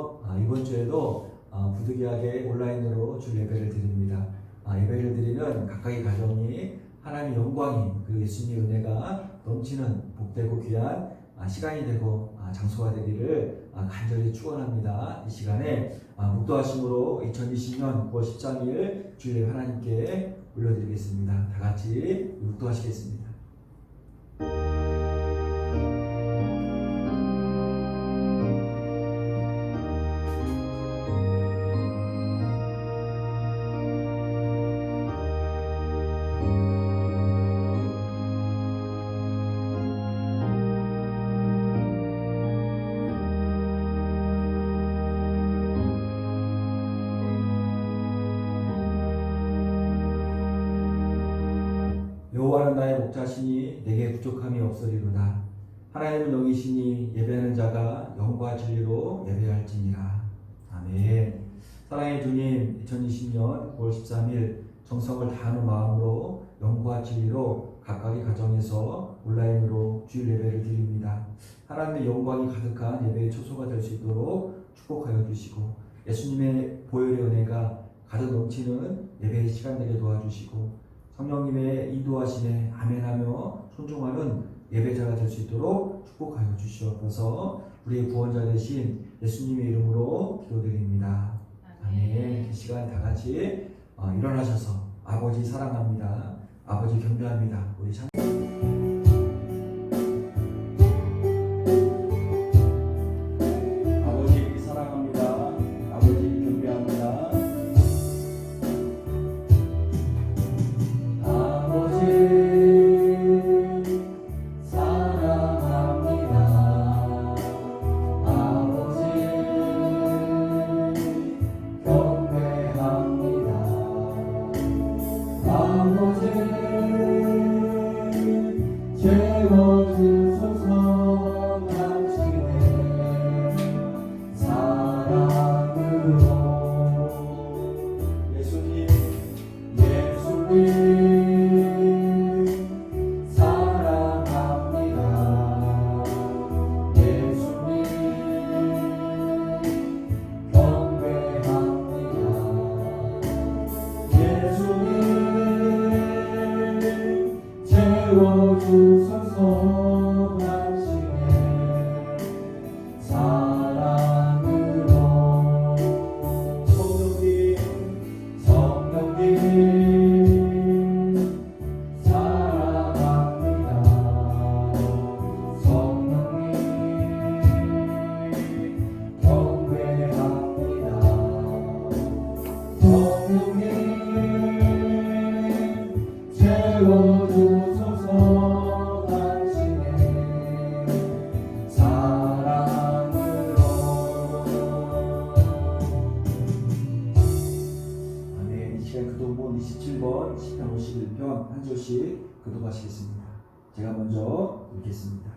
이어서 이번 주에도 부득이하게 온라인으로 주 예배를 드립니다. 예배를 드리는 각각의 가정이 하나님의 영광이 그리고 예수님의 은혜가 넘치는 복되고 귀한 시간이 되고 장소가 되기를 간절히 축원합니다. 이 시간에 묵도하심으로 2020년 9월 13일 주일에 하나님께 올려드리겠습니다. 다 같이 묵도하시겠습니다. 여호와는 나의 목자시니 내게 부족함이 없으리로다. 하나님은 영이시니 예배하는 자가 영과 진리로 예배할지니라. 아멘. 사랑의 주님, 2020년 9월 13일 정성을 다하는 마음으로 영과 진리로 각각의 가정에서 온라인으로 주일 예배를 드립니다. 하나님의 영광이 가득한 예배의 초소가 될 수 있도록 축복하여 주시고 예수님의 보혈의 은혜가 가득 넘치는 예배의 시간 되게 도와주시고 성령님의 인도하심에 아멘하며 순종하는 예배자가 될 수 있도록 축복하여 주시옵소서. 우리의 구원자 되신 예수님의 이름으로 기도드립니다. 아멘. 이 시간 다 같이 일어나셔서 아버지 사랑합니다. 아버지 경배합니다. 우리 참 아버지 사랑합니다. 아버지 경배합니다. 기도하시겠습니다. 제가 먼저 읽겠습니다.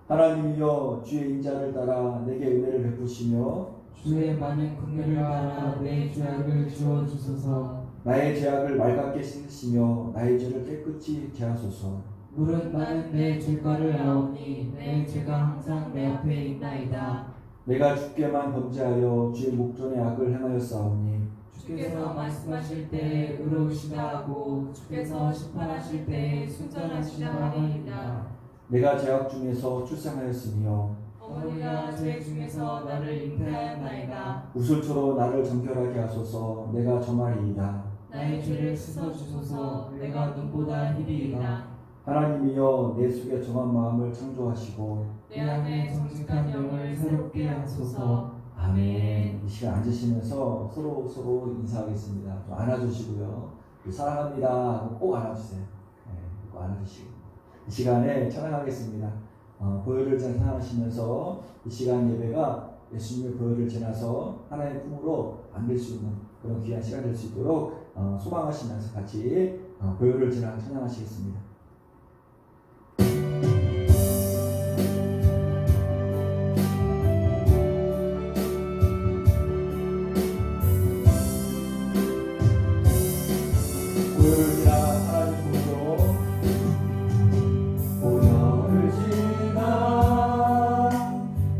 하나님이여 주의 인자를 따라 내게 은혜를 베푸시며 주의 많은 긍휼을 따라 내 죄악을 지워주소서. 나의 죄악을 맑게 씻으시며 나의 죄를 깨끗이 제하소서. 물은 많은 내 죄가를 아오니 내 죄가 항상 내 앞에 있나이다. 내가 주께만 범죄하여 주의 목전에 악을 행하였사오니 주께서 말씀하실 때 의로우시다 하고 주께서 심판하실 때 순전하시다 하니이다. 내가 죄악 중에서 출생하였으며 어머니가 죄 중에서 나를 잉태하였나이다. 우슬초로 나를 정결하게 하소서. 내가 정하리이다. 나의 죄를 씻어주소서. 내가 눈보다 희리이다. 하나님이여 내 속에 정한 마음을 창조하시고 내 안에 정직한 영을 새롭게 하소서. 아멘. 이 시간 앉으시면서 서로 인사하겠습니다. 좀 안아주시고요. 사랑합니다 하고 꼭 안아주세요. 꼭 안아주시고 이 시간에 찬양하겠습니다. 보혈을 찬양하시면서 이 시간 예배가 예수님의 보혈을 지나서 하나의 품으로 안길 수 있는 그런 귀한 시간 될 수 있도록 소망하시면서 같이 보혈을 지나 찬양하시겠습니다.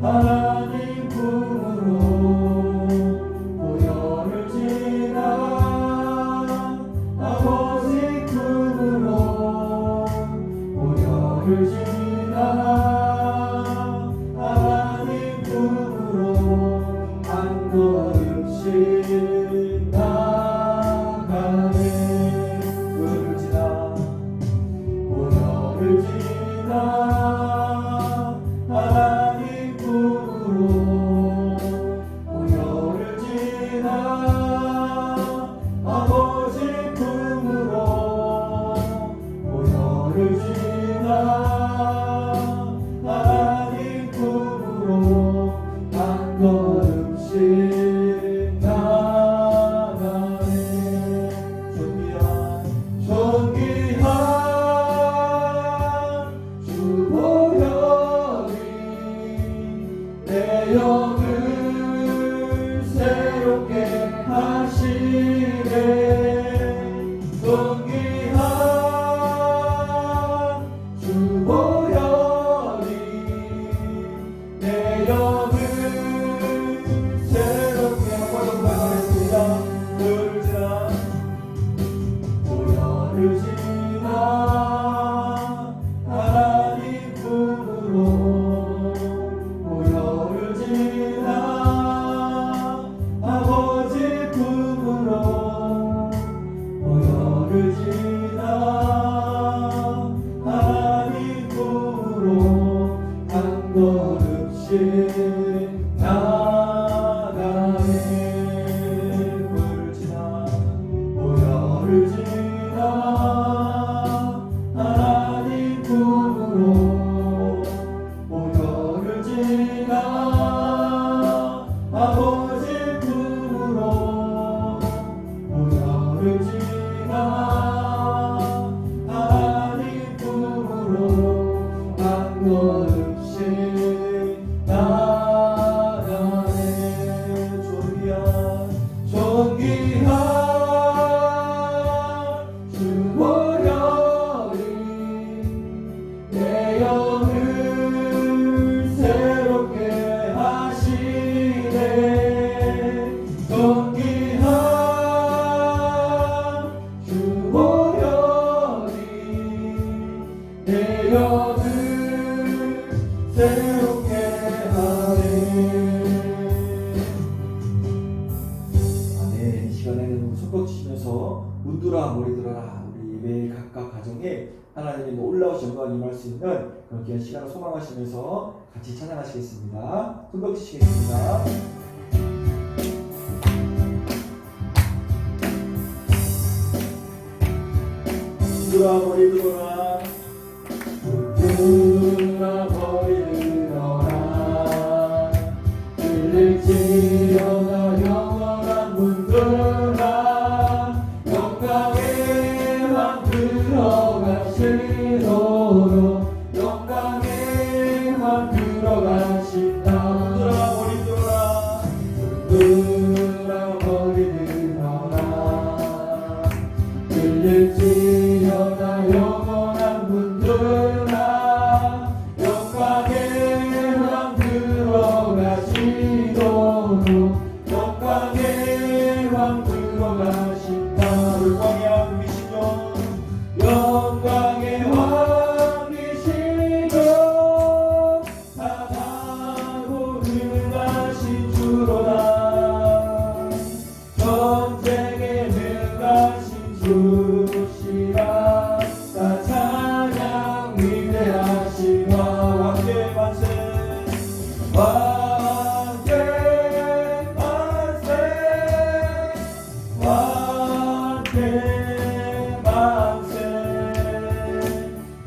하나님 품으로 영을 새롭게 한번더 고백하겠습니다. 보혈을 지나 하나님 품으로 보혈을 지나 아버지 품으로 보혈을 지나 하나님 품으로 한 걸음씩 나가네. 보혈을 지나 하나님 품으로 보혈을 지나 아버지 품으로 보혈을 지나 하나님 품으로 한 걸음씩 나가네. 존귀한 주 보혈이 내 영을 새롭게 하시네. 존귀한 주 보혈이 내 영을 새롭게 하네. 아멘. 이 시간에는 손뼉 치시면서 문들아 머리들어라 우리 예배 각각 가정에 하나님의 놀라우신 영광 임할 수 있는 그런 귀한 시간을 소망하시면서 같이 찬양하시겠습니다. 손뼉 치시겠습니다. 문들아 머리들어라 문들아 머리들어라 들릴지어다 영원한 문들아 영광의 왕 들어가시도록 영광의 왕 들어가신다. 문들아 머리들어라 들릴지어다 영원한 문들아 영광의 왕 들어가시도록 영광의 왕 들어가신다. 영광의 왕이시고 다하고 능하신 주로다. 전쟁에 능하신 주시라. 다 찬양 위대하시와 왕께 만세 왕께 만세 왕께 만세.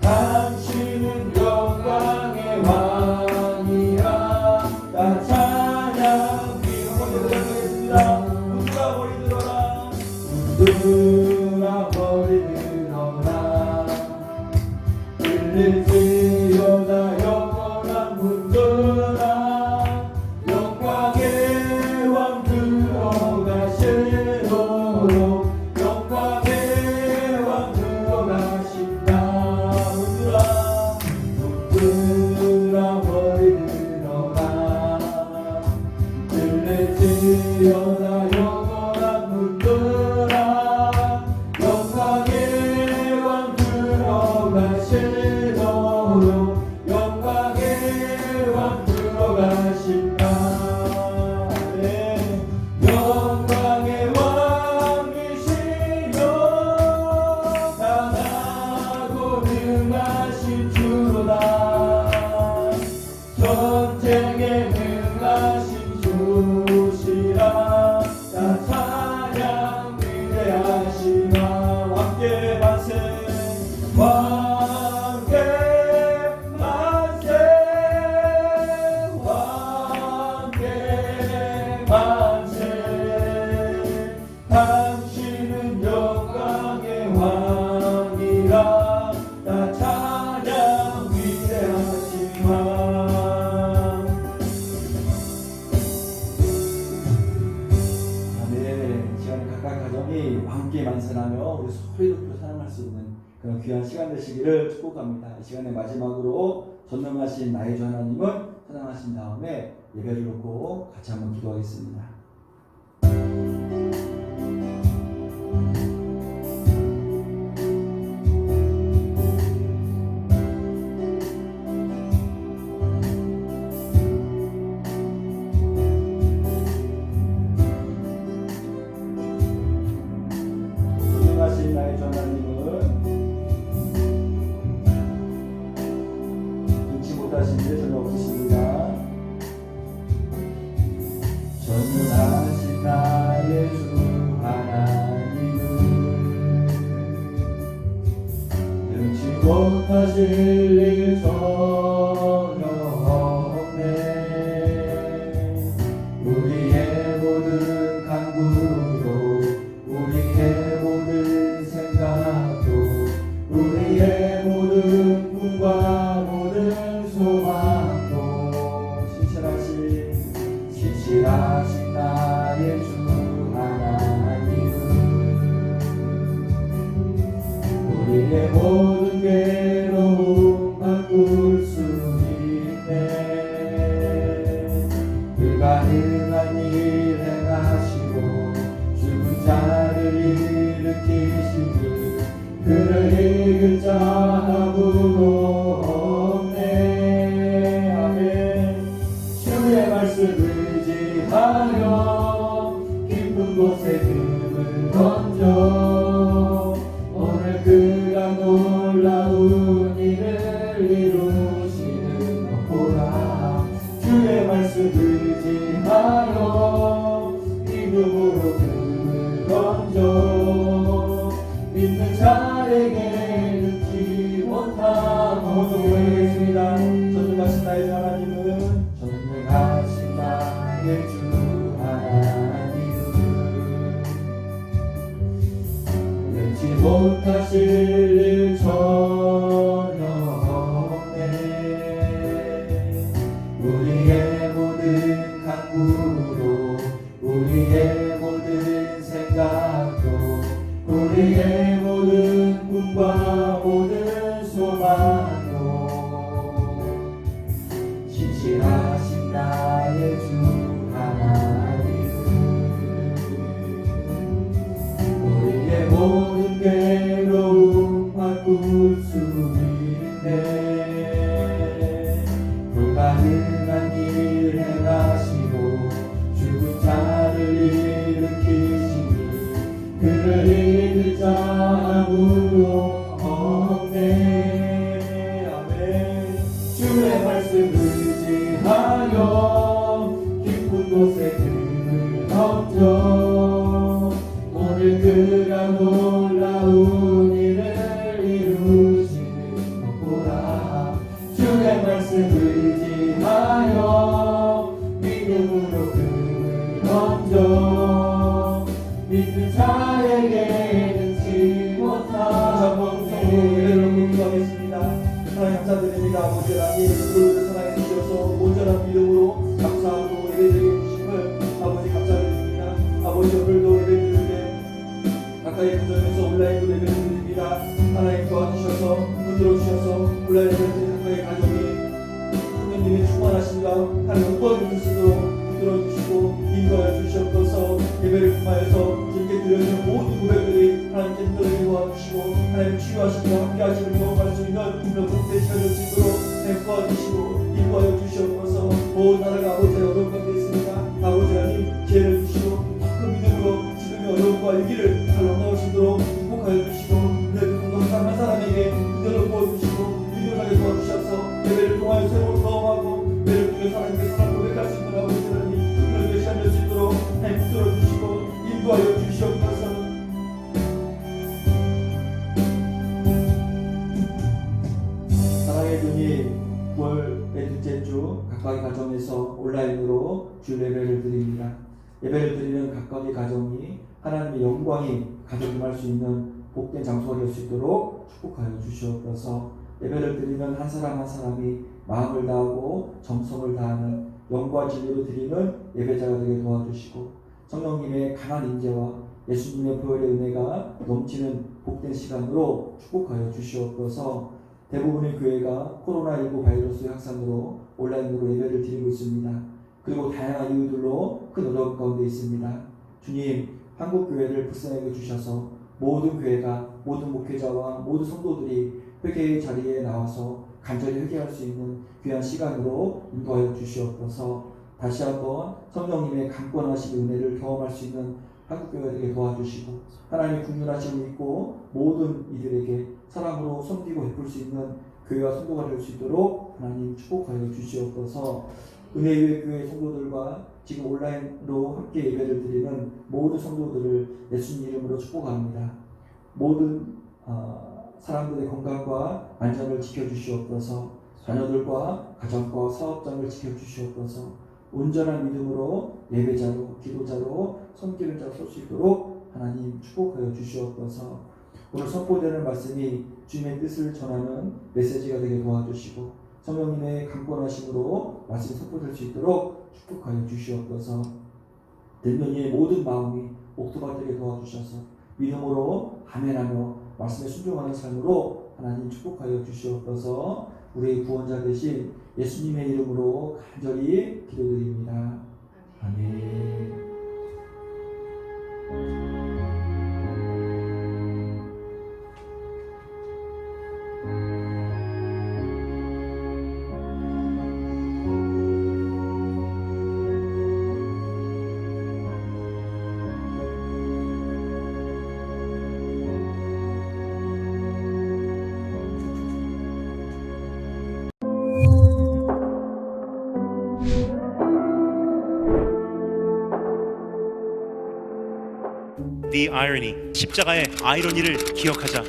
당신은 영광의 왕이라. 다 찬양 위대하시겠습니다. 문들아 머리들어라 문들아 머리들어라 들릴지어다 영원한 문들아 영광의 왕 들어가시도록 영광의 왕 들어가신다. 문들아 머리들어라 들릴지어다 영원한 문들아 영광의 왕 들어가시도록 영광의 왕 들어가신다. 네. 영광의 왕이시여 강하고 능하신 주로다. 전쟁에 능하신 주시라. 다 찬양 위대하시나. 왕께 만세 왕께 만세 왕께 만세. 당신은 영광의 왕이라. 다 찬양 위대하신 왕. 아멘. 시간 각각 가정이 왕께 만세하며 우리 소리 높여 사랑할 수 있는 그런 귀한 시간 되시기를 축복합니다. 이 시간의 마지막으로 전능하신 나의 주 하나님을 찬양하신 다음에 예배를 놓고 같이 한번 기도하겠습니다. 전능하신 나의 주 하나님은 눈치 못하신 일 전혀 없으십니다. 전능하신 나의 주 하나님은 눈치 못하실 일 전혀 없네. 우리의 모든 간구도 우리의 모든 생각도 우리의 모든 꿈과 모든 소망도 신실하신 나의 주 하나님은 우리의 모든 괴로움 바꿀 수 있네. 불가능한 일 행하시고 죽은 자를 일으키시니 그를 이길 자 아무도 없네. 아멘. 주의 말씀을 의지하여 깊은 곳에 금을 던져 오늘 그가 놀라운 일을 이루시는 것 보라. 주의 말씀 의지하여 믿음으로 금을 던져 믿는 자에게 늦지 못하고 고백하겠습니다. 전능하신 나의 주 하나님은 전능하신 나의 주 하나님은 능치 못하실 일 전혀 없네. 우리의 모든 간구도 우리의 모든 생각도 우리의 모든 꿈과 모든 소망도 신실하신 나의 주 하나님은 우리의 모든 괴로움 바꿀 수 있네. 불가능한 일 행하시고 죽은 자를 일으키시니 그를 이길 자 아무도 없네. 아멘. 주의 말씀 의지하여 깊은 곳에 금을 던져 오늘 그가 놀라운 일을 이루시는 것 보라. 주의 말씀 의지하여 믿음으로 금을 던져 믿는 자에게 능치 못하고 예배를 기도하겠습니다. 하나님 감사드립니다. 아버지 하나님 그들을 사랑해 주셔서 온전한 믿음으로 감사하고 예배드리게 주심을 아버지 감사드립니다. 아버지 오늘도 예배드릴 때 가까이 가정에서 온라인으로 예배를 드립니다. 하나님 도와주셔서 붙들어 주셔서 온라인 예배를 드리는 가까이 가정이 하나님의 충만하신가 하나님 응거를 주시도록 붙들어 주시고 인도하여 주시옵소서. 예배를 통하여서 주님께 드려지는 모든 고백들이 하나님께 들어지게 도와주시고 하나님 치유하시고 함께 하시는 경험할 수 있는 그런 복된 시간을 주시도록 도와주시고 인도하여 주시옵소서. 온 나라가 아버지의 어려운 가운데 있습니다. 아버지 하나님 지혜를 주시고 큰 믿음으로 지금의 어려움과 위기를 잘 넘나올 수 있도록 축복하여 주시고 그래도 한 사람에게 그대로 보여주시고 믿음하게 도와주셔서 예배를 통하여 새로운 경험하고 예배를 통해 하나님께 사랑 고백할 수 있는 아버지 하나님 그런 시간 될 수 있도록 하나님 붙들어 주시고 인도하여 주시옵소서. 사랑의 눈이 9월의 둘째 주 각각의 가정에서 온라인으로 주 예배를 드립니다. 예배를 드리는 각각의 가정이 하나님의 영광이 가득 임할 수 있는 복된 장소가 될 수 있도록 축복하여 주시옵소서. 예배를 드리는 한 사람 한 사람이 마음을 다하고 정성을 다하는 영과 진리로 드리는 예배자가 되게 도와주시고 성령님의 강한 인재와 예수님의 보혈의 은혜가 넘치는 복된 시간으로 축복하여 주시옵소서. 대부분의 교회가 코로나19 바이러스 확산으로 온라인으로 예배를 드리고 있습니다. 그리고 다양한 이유들로 큰 어려움 가운데 있습니다. 주님, 한국 교회를 불쌍하게 주셔서 모든 교회가, 모든 목회자와 모든 성도들이 회개의 자리에 나와서 간절히 회개할 수 있는 귀한 시간으로 인도하여 주시옵소서. 다시 한번 성령님의 강권하신 은혜를 경험할 수 있는 한국교회에게 도와주시고 하나님의 국률하심을 믿고 모든 이들에게 사랑으로 섬기고 베풀 수 있는 교회와 성도가 될 수 있도록 하나님 축복하여 주시옵소서. 은혜의 교회 성도들과 지금 온라인으로 함께 예배를 드리는 모든 성도들을 예수님 이름으로 축복합니다. 모든 사람들의 건강과 안전을 지켜주시옵소서. 자녀들과 가정과 사업장을 지켜주시옵소서. 온전한 믿음으로 예배자로, 기도자로, 섬기는 자로 설 수 있도록 하나님 축복하여 주시옵소서. 오늘 선포되는 말씀이 주님의 뜻을 전하는 메시지가 되게 도와주시고 성령님의 강권하심으로 말씀이 선포될 수 있도록 축복하여 주시옵소서. 들면 이의 모든 마음이 옥토가 되게 도와주셔서 믿음으로 아멘하며 말씀에 순종하는 삶으로 하나님 축복하여 주시옵소서. 우리의 구원자 되신 예수님의 이름으로 간절히 기도드립니다. 아멘. The irony, 십자가의 아이러니를 기억하자.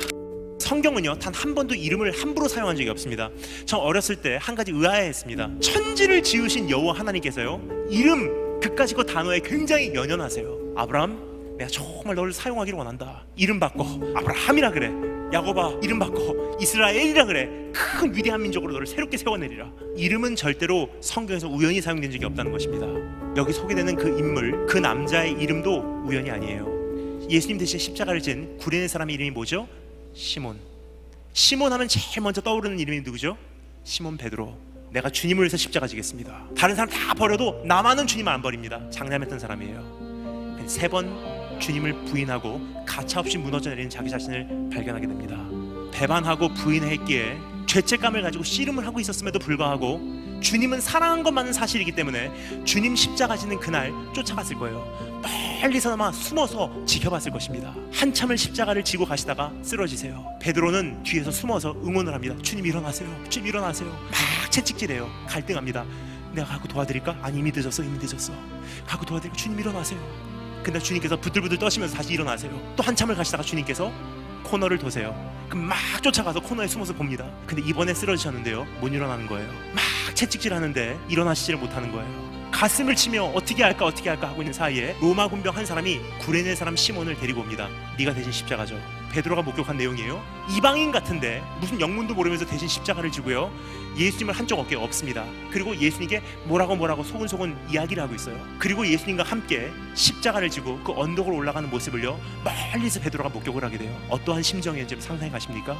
성경은요 단 한 번도 이름을 함부로 사용한 적이 없습니다. 저 어렸을 때 한 가지 의아해했습니다. 천지를 지으신 여호와 하나님께서요 이름 그까짓 거 단어에 굉장히 연연하세요. 아브라함, 내가 정말 너를 사용하기를 원한다. 이름 바꿔 아브라함이라 그래. 야곱아, 이름 바꿔 이스라엘이라 그래. 큰 위대한 민족으로 너를 새롭게 세워내리라. 이름은 절대로 성경에서 우연히 사용된 적이 없다는 것입니다. 여기 소개되는 그 인물, 그 남자의 이름도 우연이 아니에요. 예수님 대신 십자가를 진 구레네 사람의 이름이 뭐죠? 시몬. 시몬 하면 제일 먼저 떠오르는 이름이 누구죠? 시몬 베드로. 내가 주님을 위해서 십자가 지겠습니다. 다른 사람 다 버려도 나만은 주님을 안 버립니다. 장담했던 사람이에요. 3번 주님을 부인하고 가차없이 무너져 내리는 자기 자신을 발견하게 됩니다. 배반하고 부인했기에 죄책감을 가지고 씨름을 하고 있었음에도 불구하고 주님은 사랑한 것만은 사실이기 때문에 주님 십자가 지는 그날 쫓아갔을 거예요. 멀리서나마 숨어서 지켜봤을 것입니다. 한참을 십자가를 지고 가시다가 쓰러지세요. 베드로는 뒤에서 숨어서 응원을 합니다. 주님 일어나세요. 주님 일어나세요. 막 채찍질해요. 갈등합니다. 내가 가고 도와드릴까? 아니 이미 늦었어. 이미 늦었어. 가고 도와드릴까? 주님 일어나세요. 근데 주님께서 부들부들 떠시면서 다시 일어나세요. 또 한참을 가시다가 주님께서 코너를 도세요. 그럼 막 쫓아가서 코너에 숨어서 봅니다. 근데 이번에 쓰러지셨는데요 못 일어나는 거예요. 막 채찍질하는데 일어나시지를 못하는 거예요. 가슴을 치며 어떻게 할까 하고 있는 사이에 로마 군병 한 사람이 구레네 사람 시몬을 데리고 옵니다. 네가 대신 십자가죠. 베드로가 목격한 내용이에요. 이방인 같은데 무슨 영문도 모르면서 대신 십자가를 지고요 예수님을 한쪽 어깨에 엎습니다. 그리고 예수님께 뭐라고 소근소근 이야기를 하고 있어요. 그리고 예수님과 함께 십자가를 지고 그 언덕을 올라가는 모습을요 멀리서 베드로가 목격을 하게 돼요. 어떠한 심정이었는지 상상해 가십니까?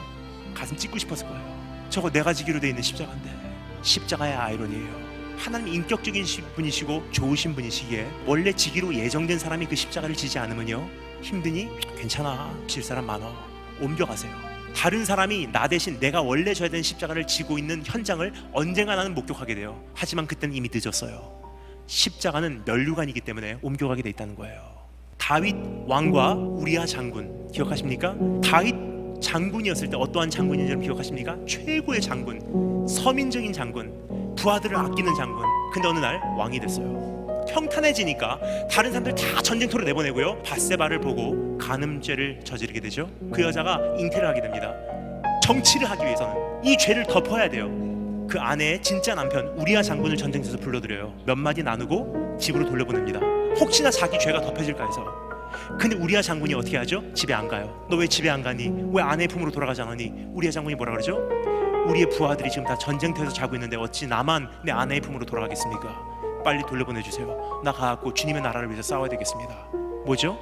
가슴 찢고 싶었을 거예요. 저거 내가 지기로 돼 있는 십자가인데. 십자가의 아이러니예요. 하나님 인격적인 분이시고 좋으신 분이시기에 원래 지기로 예정된 사람이 그 십자가를 지지 않으면요 힘드니? 괜찮아. 질 사람 많아. 옮겨가세요. 다른 사람이 나 대신 내가 원래 져야 되는 십자가를 지고 있는 현장을 언젠가 나는 목격하게 돼요. 하지만 그때는 이미 늦었어요. 십자가는 면류관이기 때문에 옮겨가게 돼 있다는 거예요. 다윗 왕과 우리아 장군 기억하십니까? 다윗 장군이었을 때 어떠한 장군인지 기억하십니까? 최고의 장군, 서민적인 장군, 부하들을 아끼는 장군. 근데 어느 날 왕이 됐어요. 평탄해지니까 다른 사람들 다 전쟁터로 내보내고요 밧세바를 보고 간음죄를 저지르게 되죠. 그 여자가 잉태를 하게 됩니다. 정치를 하기 위해서는 이 죄를 덮어야 돼요. 그 아내의 진짜 남편 우리아 장군을 전쟁터에서 불러들여요. 몇 마디 나누고 집으로 돌려보냅니다. 혹시나 자기 죄가 덮여질까 해서. 근데 우리아 장군이 어떻게 하죠? 집에 안 가요. 너 왜 집에 안 가니? 왜 아내의 품으로 돌아가지 않으니? 우리아 장군이 뭐라 그러죠? 우리의 부하들이 지금 다 전쟁터에서 자고 있는데 어찌 나만 내 아내의 품으로 돌아가겠습니까? 빨리 돌려보내주세요. 나 가갖고 주님의 나라를 위해서 싸워야 되겠습니다. 뭐죠?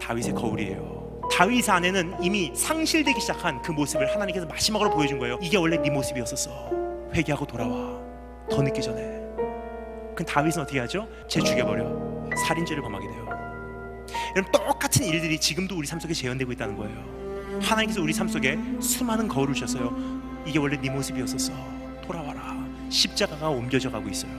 다윗의 거울이에요. 다윗 안에는 이미 상실되기 시작한 그 모습을 하나님께서 마지막으로 보여준 거예요. 이게 원래 네 모습이었었어. 회개하고 돌아와. 더 늦기 전에. 그 다윗은 어떻게 하죠? 쟤 죽여버려. 살인죄를 범하게 돼요. 여러분, 똑같은 일들이 지금도 우리 삶 속에 재현되고 있다는 거예요. 하나님께서 우리 삶 속에 수많은 거울을 주셨어요. 이게 원래 네 모습이었었어. 돌아와라. 십자가가 옮겨져 가고 있어요.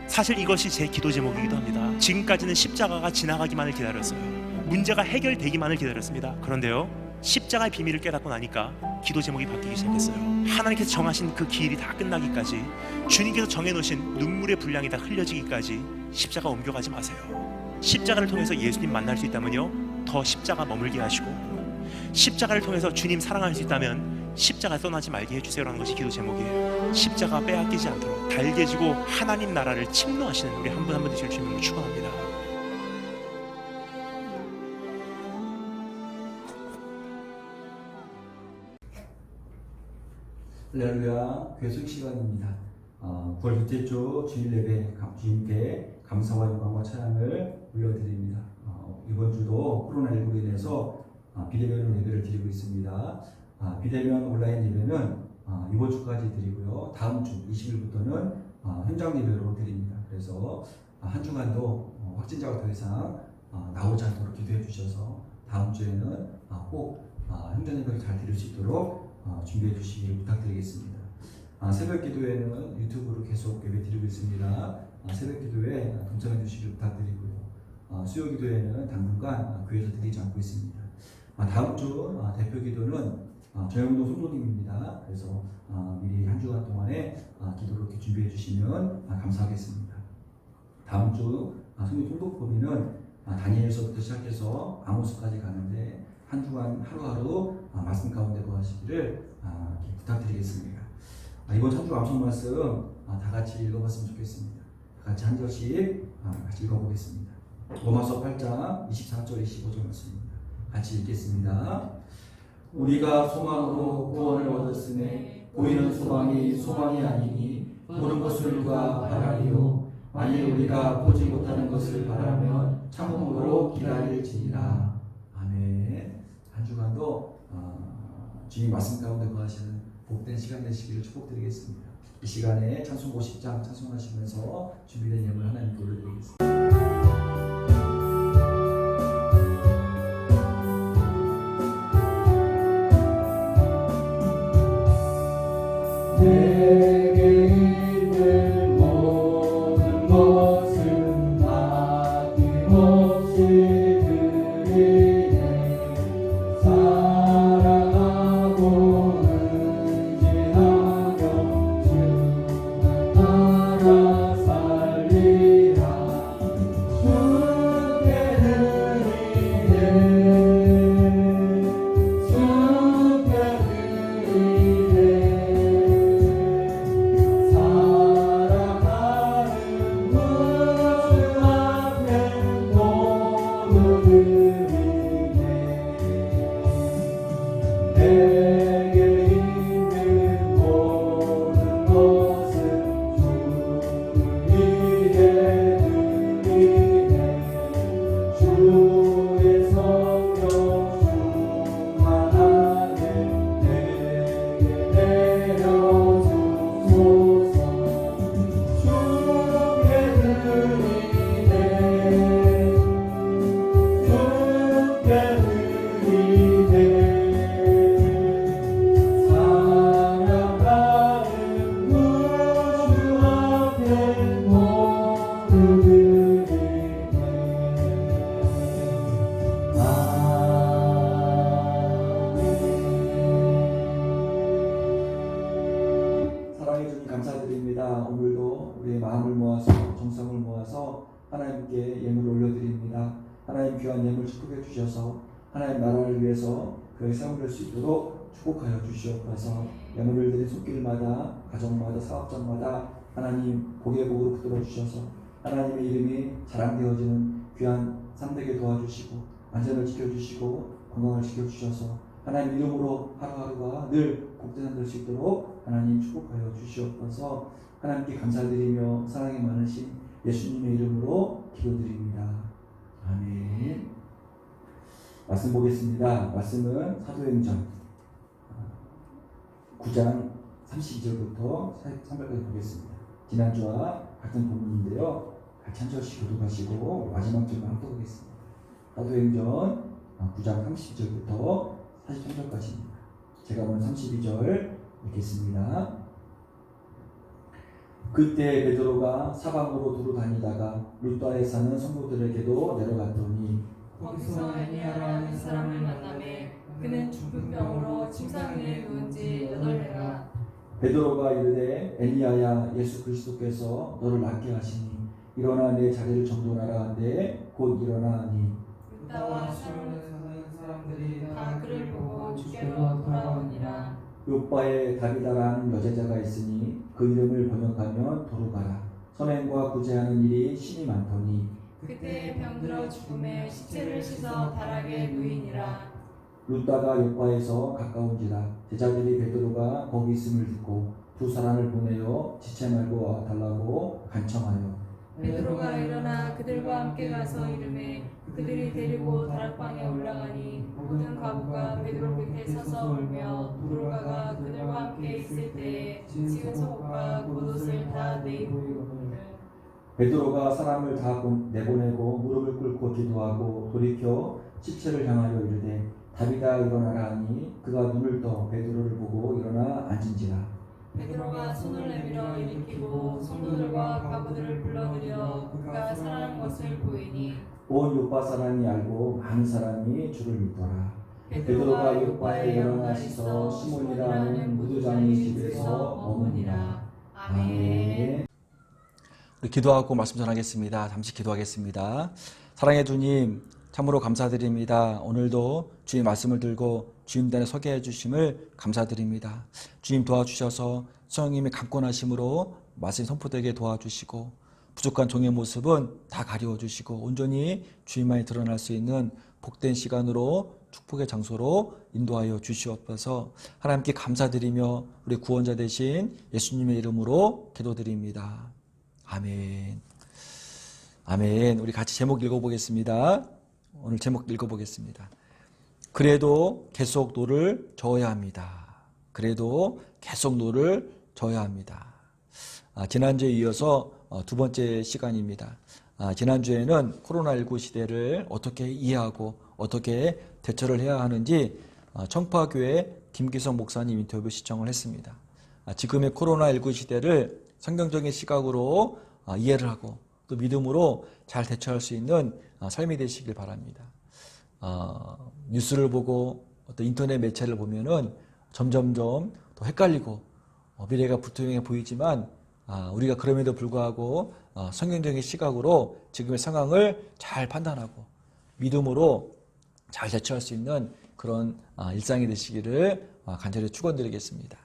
사실 이것이 제 기도 제목이기도 합니다. 지금까지는 십자가가 지나가기만을 기다렸어요. 문제가 해결되기만을 기다렸습니다. 그런데요, 십자가의 비밀을 깨닫고 나니까 기도 제목이 바뀌기 시작했어요. 하나님께서 정하신 그 기일이 다 끝나기까지, 주님께서 정해놓으신 눈물의 분량이 다 흘려지기까지 십자가 옮겨가지 마세요. 십자가를 통해서 예수님 만날 수 있다면요, 더 십자가 머물게 하시고, 십자가를 통해서 주님 사랑할 수 있다면 십자가 떠나지 말게 해주세요라는 것이 기도 제목이에요. 십자가 빼앗기지 않도록 달개지고 하나님 나라를 침노하시는 우리 한 분 한 분 되실 주님을 축원합니다. 할렐루야, 괴숙 시간입니다. 9월 둘째 주 주일 예배 주님께 감사와 영광과 찬양을 올려드립니다. 이번 주도 코로나19로 인해서 비대면 예배를 드리고 있습니다. 비대면 온라인 예배는 이번 주까지 드리고요. 다음 주 20일부터는 현장 예배로 드립니다. 그래서 한 주간도 확진자가 더 이상 나오지 않도록 기도해 주셔서 다음 주에는 꼭 현장 예배를 잘 드릴 수 있도록 준비해 주시길 부탁드리겠습니다. 새벽 기도회는 유튜브로 계속 예배 드리고 있습니다. 새벽 기도회 동참해 주시길 부탁드리고요. 수요 기도회는 당분간 교회에서 드리지 않고 있습니다. 다음 주 대표 기도는 정영동 성도님입니다. 그래서 미리 한 주간 동안에 기도를 이렇게 준비해 주시면 감사하겠습니다. 다음 주 성도 통독법회는 다니엘서부터 시작해서 아모스까지 가는데 한 주간 하루하루 말씀 가운데 거하시기를 부탁드리겠습니다. 이번 한 주 암송 말씀 다 같이 읽어봤으면 좋겠습니다. 다 같이 한 절씩 같이 읽어보겠습니다. 로마서 8장 24절 25절 말씀입니다. 같이 읽겠습니다. 우리가 소망으로 구원을 얻었으니 보이는 소망이 소망이 아니니 보는 것을 누가 바라리요. 만일 우리가 보지 못하는 것을 바라면 참음으로 기다릴지니라. 아멘. 한 주간도 주님 말씀 가운데 거하시는 복된 시간 되시기를 축복드리겠습니다. 이 시간에 찬송 50장 찬송하시면서 준비된 예물 하나님께 올려드리겠습니다. 내게 있는 모든 것은 아낌없이 드리네. 사랑하고 의지하며 주만 따라 살리라. 주께 드리네. 주께 드리네. 사랑해 주님 감사드립니다. 오늘도 우리의 마음을 모아서 정성을 모아서 하나님께 예물을 올려드립니다. 하나님 귀한 예물 축복해 주셔서 하나님 나라를 위해서 그의 사용될 수 있도록 축복하여 주시옵소서. 예물을 드린 손길마다 가정마다 사업장마다 하나님 복의 복으로 붙들어 주셔서 하나님의 이름이 자랑되어지는 귀한 삶되게 도와주시고 안전을 지켜주시고 건강을 지켜주셔서 하나님 이름으로 하루하루가 늘 복된 삶 될 수 있도록 하나님 축복하여 주시옵소서. 하나님께 감사드리며 사랑이 많으신 예수님의 이름으로 기도드립니다. 아멘. 말씀 보겠습니다. 말씀은 사도행전 9장 32절부터 3절까지 보겠습니다. 지난주와 같은 본문인데요. 같이 한 절씩 교독하시고 마지막 절만 함께 보겠습니다. 사도행전 9장 32절부터 43절까지입니다. 제가 오늘 32절 읽겠습니다. 그때 베드로가 사방으로 두루 다니다가 루다에 사는 성도들에게도 내려갔더니 거기서 애니아라는 사람을 만나매 그는 죽은 병으로 침상 위에 누운 지 8해라. 베드로가 이르되 엘리야야 예수 그리스도께서 너를 낫게 하시니 일어나 내 자리를 정돈하라 한데 곧 일어나니 루다와 사로에 사는 사람들이 다 그를 보고 주께로 돌아오니라. 요바에 다비다라는 여제자가 있으니 그 이름을 번역하면 도르가라. 선행과 구제하는 일이 심히 많더니 그때 병들어 죽음에 시체를 씻어 다락에 누이니라. 루다가 요바에서 가까운지라 제자들이 베드로가 거기 있음을 듣고 두 사람을 보내어 지체 말고 와달라고 간청하여 베드로가 일어나 그들과 함께 가서 이르매 그들이 데리고 다락방에 올라가니 모든 가부가 베드로 곁에 서서 울며 도르가가 그들과 함께 있을 때에 지은 속옷과 겉옷을 다 내입고 베드로가 사람을 다 내보내고 무릎을 꿇고 기도하고 돌이켜 시체를 향하여 이르되 다비다 일어나라 하니 그가 눈을 떠 베드로를 보고 일어나 앉은지라. 베드로가 손을 내밀어 일으키고 성도들과 가부들을 불러들여 그가 살아난 것을 보이니 온 요파 사람이 알고 많은 사람이 주를 믿더라. 베드로가 요파에 여러 날 씻어 시몬이라는 무두장의 집에서 머무니라. 아멘. 우리 기도하고 말씀 전하겠습니다. 잠시 기도하겠습니다. 사랑의 주님, 참으로 감사드립니다. 오늘도 주님 말씀을 들고 주님단에 서게 해주심을 감사드립니다. 주님 도와주셔서 성령님의 강권하심으로 말씀이 선포되게 도와주시고 부족한 종의 모습은 다 가려워주시고 온전히 주님만이 드러날 수 있는 복된 시간으로 축복의 장소로 인도하여 주시옵소서. 하나님께 감사드리며 우리 구원자 되신 예수님의 이름으로 기도드립니다. 아멘. 아멘. 우리 같이 제목 읽어보겠습니다. 오늘 제목 읽어보겠습니다. 그래도 계속 노를 저어야 합니다. 그래도 계속 노를 저어야 합니다. 지난주에 이어서 두 번째 시간입니다. 지난주에는 코로나19 시대를 어떻게 이해하고 어떻게 대처를 해야 하는지 청파교회 김기성 목사님 인터뷰 시청을 했습니다. 지금의 코로나19 시대를 성경적인 시각으로 이해를 하고 또 믿음으로 잘 대처할 수 있는 삶이 되시길 바랍니다. 뉴스를 보고 어떤 인터넷 매체를 보면은 점점점 더 헷갈리고 미래가 불투명해 보이지만 우리가 그럼에도 불구하고 성경적인 시각으로 지금의 상황을 잘 판단하고 믿음으로 잘 대처할 수 있는 그런 일상이 되시기를 간절히 축원드리겠습니다.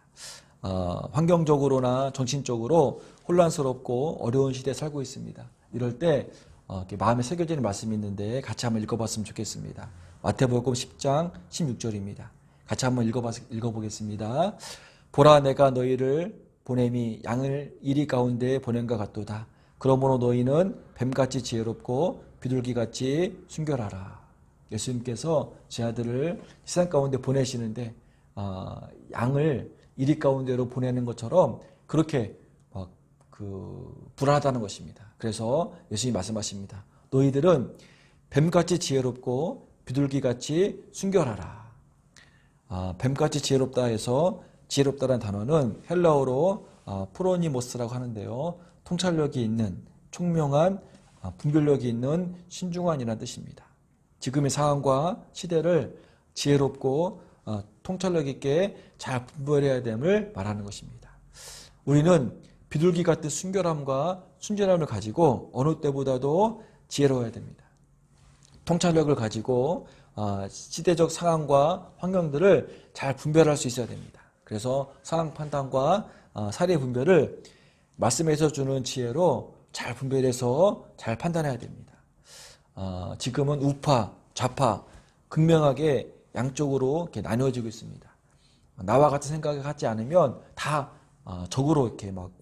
환경적으로나 정신적으로 혼란스럽고 어려운 시대에 살고 있습니다. 이럴 때 이렇게 마음에 새겨지는 말씀이 있는데 같이 한번 읽어봤으면 좋겠습니다. 마태복음 10장 16절입니다. 같이 한번 읽어보겠습니다. 보라 내가 너희를 보냄이 양을 이리 가운데 보낸과 같도다. 그러므로 너희는 뱀같이 지혜롭고 비둘기같이 순결하라. 예수님께서 제 아들을 세상 가운데 보내시는데 양을 이리 가운데로 보내는 것처럼 그렇게 불안하다는 것입니다. 그래서 예수님이 말씀하십니다. 너희들은 뱀같이 지혜롭고 비둘기같이 순결하라. 뱀같이 지혜롭다 해서 지혜롭다는 단어는 헬라어로 프로니모스라고 하는데요. 통찰력이 있는, 총명한, 분별력이 있는 신중한이라는 뜻입니다. 지금의 상황과 시대를 지혜롭고 통찰력 있게 잘 분별해야 됨을 말하는 것입니다. 우리는 비둘기 같은 순결함과 순진함을 가지고 어느 때보다도 지혜로워야 됩니다. 통찰력을 가지고 시대적 상황과 환경들을 잘 분별할 수 있어야 됩니다. 그래서 상황 판단과 사례 분별을 말씀에서 주는 지혜로 잘 분별해서 잘 판단해야 됩니다. 지금은 우파, 좌파 극명하게 양쪽으로 이렇게 나뉘어지고 있습니다. 나와 같은 생각을 갖지 않으면 다 적으로 이렇게 막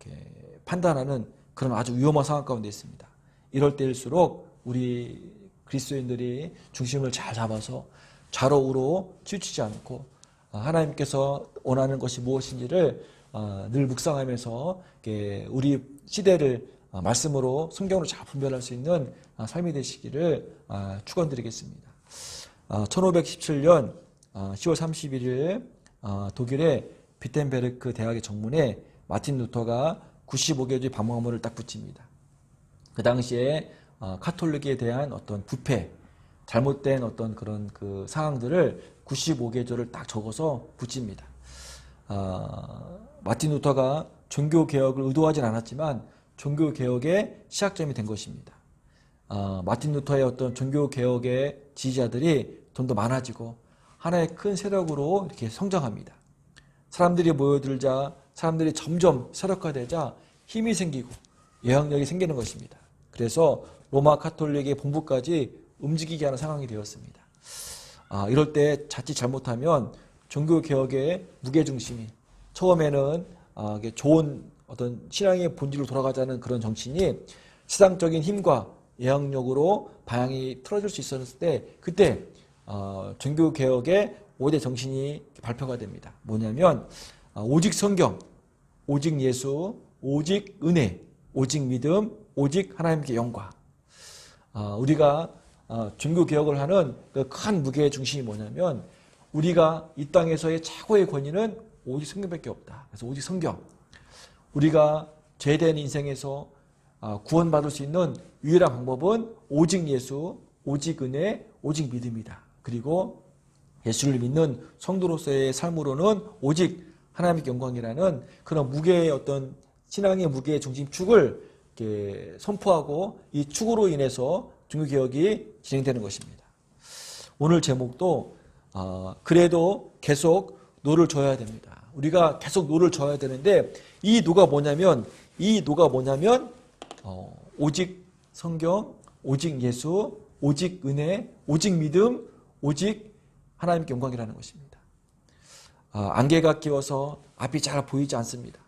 이렇게 판단하는 그런 아주 위험한 상황 가운데 있습니다. 이럴 때일수록 우리 그리스도인들이 중심을 잘 잡아서 좌로 우로 치우치지 않고 하나님께서 원하는 것이 무엇인지를 늘 묵상하면서 우리 시대를 말씀으로 성경으로 잘 분별할 수 있는 삶이 되시기를 축원드리겠습니다. 1517년 10월 31일 독일의 비텐베르크 대학의 정문에 마틴 루터가 95개조의 방법문을 딱 붙입니다. 그 당시에 카톨릭에 대한 어떤 부패, 잘못된 어떤 그런 그 상황들을 95개조를 딱 적어서 붙입니다. 마틴 루터가 종교 개혁을 의도하진 않았지만 종교 개혁의 시작점이 된 것입니다. 마틴 루터의 어떤 종교 개혁의 지지자들이 좀 더 많아지고 하나의 큰 세력으로 이렇게 성장합니다. 사람들이 모여들자 사람들이 점점 세력화되자 힘이 생기고 영향력이 생기는 것입니다. 그래서 로마 카톨릭의 본부까지 움직이게 하는 상황이 되었습니다. 이럴 때 자칫 잘못하면 종교개혁의 무게중심이 처음에는 좋은 어떤 신앙의 본질로 돌아가자는 그런 정신이 세상적인 힘과 영향력으로 방향이 틀어질 수 있었을 때 그때 종교개혁의 5대 정신이 발표가 됩니다. 뭐냐면 오직 성경, 오직 예수, 오직 은혜, 오직 믿음, 오직 하나님께 영광. 우리가 종교개혁을 하는 그 큰 무게의 중심이 뭐냐면 우리가 이 땅에서의 최고의 권위는 오직 성경밖에 없다. 그래서 오직 성경. 우리가 죄된 인생에서 구원받을 수 있는 유일한 방법은 오직 예수, 오직 은혜, 오직 믿음이다. 그리고 예수를 믿는 성도로서의 삶으로는 오직 하나님의 영광이라는 그런 무게의 어떤 신앙의 무게의 중심축을 이렇게 선포하고 이 축으로 인해서 종교개혁이 진행되는 것입니다. 오늘 제목도 그래도 계속 노를 져야 됩니다. 우리가 계속 노를 져야 되는데 이 노가 뭐냐면 오직 성경, 오직 예수, 오직 은혜, 오직 믿음, 오직 하나님께 영광이라는 것입니다. 안개가 끼워서 앞이 잘 보이지 않습니다.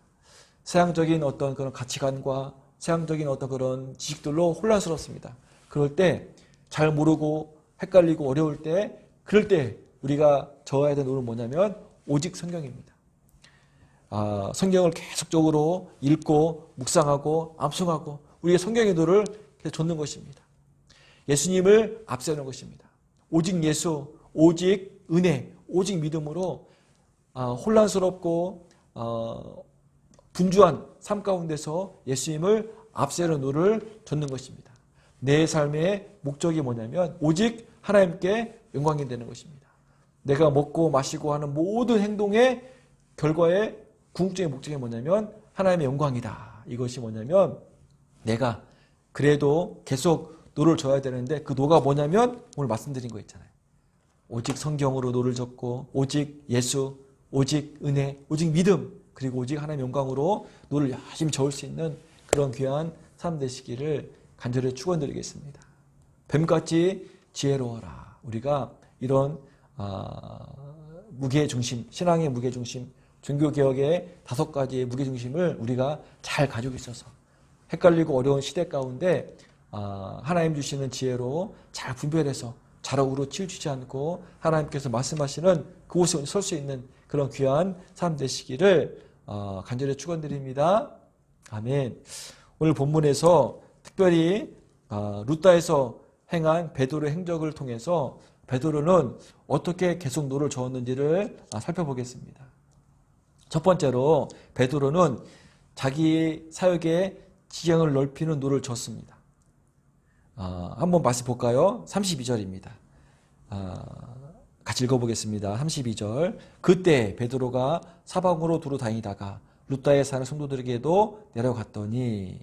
세상적인 어떤 그런 가치관과 세상적인 어떤 그런 지식들로 혼란스럽습니다. 그럴 때 잘 모르고 헷갈리고 어려울 때 그럴 때 우리가 져야 되는 노는 뭐냐면 오직 성경입니다. 성경을 계속적으로 읽고 묵상하고 암송하고 우리의 성경의 노를 계속 좇는 것입니다. 예수님을 앞세우는 것입니다. 오직 예수, 오직 은혜, 오직 믿음으로 혼란스럽고 분주한 삶 가운데서 예수님을 앞세우는 노를 좇는 것입니다. 내 삶의 목적이 뭐냐면 오직 하나님께 영광이 되는 것입니다. 내가 먹고 마시고 하는 모든 행동의 결과의 궁극적인 목적이 뭐냐면 하나님의 영광이다. 이것이 뭐냐면 내가 그래도 계속 노를 져야 되는데 그 노가 뭐냐면 오늘 말씀드린 거 있잖아요. 오직 성경으로 노를 젓고 오직 예수, 오직 은혜, 오직 믿음 그리고 오직 하나님의 영광으로 노를 열심히 저을 수 있는 그런 귀한 삶 되시기를 간절히 축원드리겠습니다. 뱀같이 지혜로워라. 우리가 이런 무게중심, 신앙의 무게중심, 종교개혁의 5가지의 무게중심을 우리가 잘 가지고 있어서 헷갈리고 어려운 시대 가운데 하나님 주시는 지혜로 잘 분별해서 좌우로 치우치지 않고 하나님께서 말씀하시는 그곳에 설 수 있는 그런 귀한 삶 되시기를 간절히 축원드립니다. 아멘. 오늘 본문에서 특별히 루다에서 행한 베드로의 행적을 통해서 베드로는 어떻게 계속 노를 저었는지를 살펴보겠습니다. 첫 번째로 베드로는 자기 사역의 지형을 넓히는 노를 졌습니다. 한번 말씀 볼까요? 32절입니다. 같이 읽어보겠습니다. 32절. 그때 베드로가 사방으로 두루 다니다가 루다에 사는 성도들에게도 내려갔더니